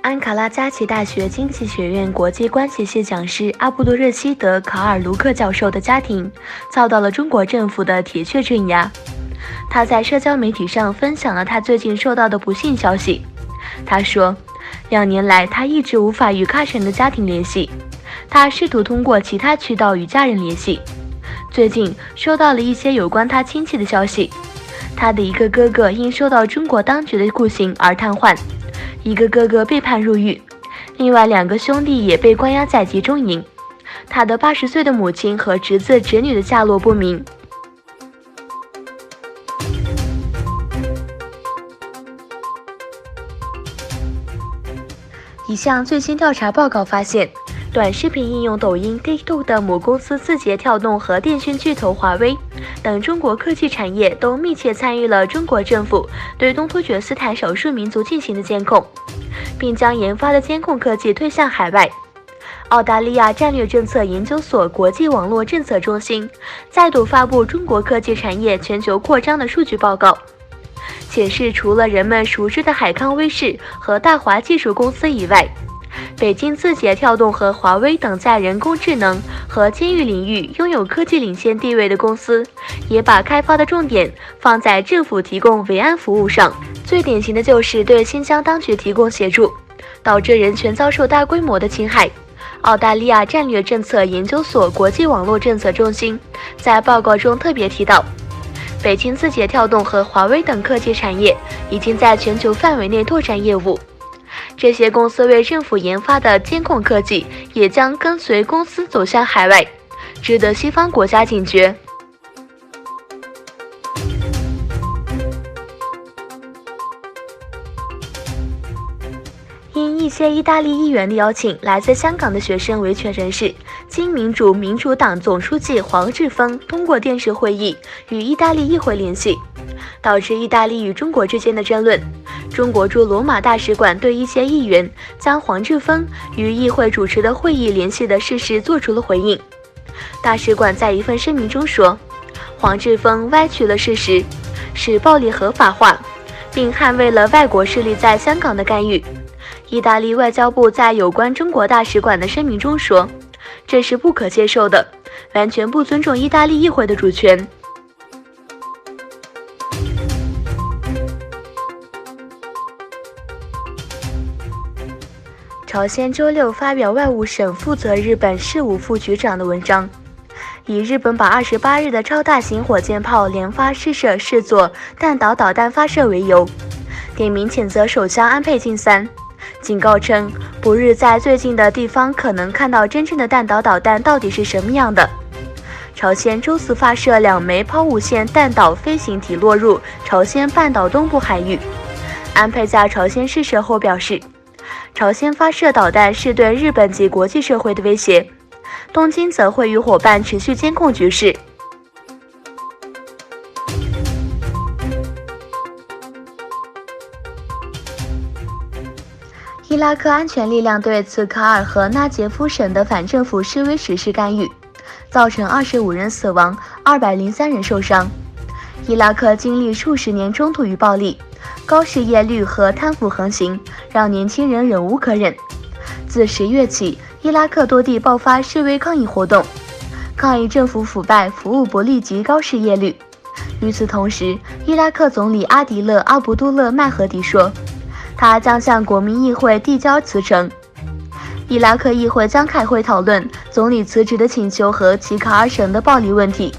安卡拉加奇大学经济学院国际关系系讲师阿布多热希德·卡尔卢克教授的家庭遭到了中国政府的铁血镇压。他在社交媒体上分享了他最近收到的不幸消息。他说，2年来他一直无法与卡神的家庭联系，他试图通过其他渠道与家人联系。最近收到了一些有关他亲戚的消息，他的一个哥哥因受到中国当局的酷刑而瘫痪，一个哥哥被判入狱，另外2个兄弟也被关押在集中营。他的80岁的母亲和侄子侄女的下落不明。一项最新调查报告发现，短视频应用抖音 TikTok 的母公司字节跳动和电讯巨头华为等中国科技产业都密切参与了中国政府对东突厥斯坦少数民族进行的监控，并将研发的监控科技推向海外。澳大利亚战略政策研究所国际网络政策中心再度发布中国科技产业全球扩张的数据报告，显示除了人们熟知的海康威视和大华技术公司以外，北京字节跳动和华为等在人工智能和监狱领域拥有科技领先地位的公司，也把开发的重点放在政府提供维安服务上。最典型的就是对新疆当局提供协助，导致人权遭受大规模的侵害。澳大利亚战略政策研究所国际网络政策中心在报告中特别提到，北京字节跳动和华为等科技产业已经在全球范围内拓展业务，这些公司为政府研发的监控科技也将跟随公司走向海外，值得西方国家警觉。因一些意大利议员的邀请，来自香港的学生维权人士经民主党总书记黄志峰通过电视会议与意大利议会联系，导致意大利与中国之间的争论。中国驻罗马大使馆对一些议员将黄志峰与议会主持的会议联系的事实做出了回应。大使馆在一份声明中说，黄志峰歪曲了事实，使暴力合法化，并捍卫了外国势力在香港的干预。意大利外交部在有关中国大使馆的声明中说，这是不可接受的，完全不尊重意大利议会的主权。朝鲜周六发表外务省负责日本事务副局长的文章，以日本把28日的超大型火箭炮连发试射视作弹道导弹发射为由，点名谴责首相安倍晋三，警告称不日在最近的地方可能看到真正的弹道导弹到底是什么样的。朝鲜周四发射2枚抛物线弹道飞行体落入朝鲜半岛东部海域。安倍在朝鲜试射后表示，朝鲜发射导弹是对日本及国际社会的威胁，东京则会与伙伴持续监控局势。伊拉克安全力量对此卡尔和纳杰夫省的反政府示威实施干预，造成25人死亡，203人受伤。伊拉克经历数十年冲突与暴力，高失业率和贪腐横行，让年轻人忍无可忍。自10月起，伊拉克多地爆发示威抗议活动，抗议政府腐败、服务不力及高失业率。与此同时，伊拉克总理阿迪勒·阿卜杜勒·麦荷迪说，他将向国民议会递交辞呈。伊拉克议会将开会讨论总理辞职的请求和其卡尔省的暴力问题。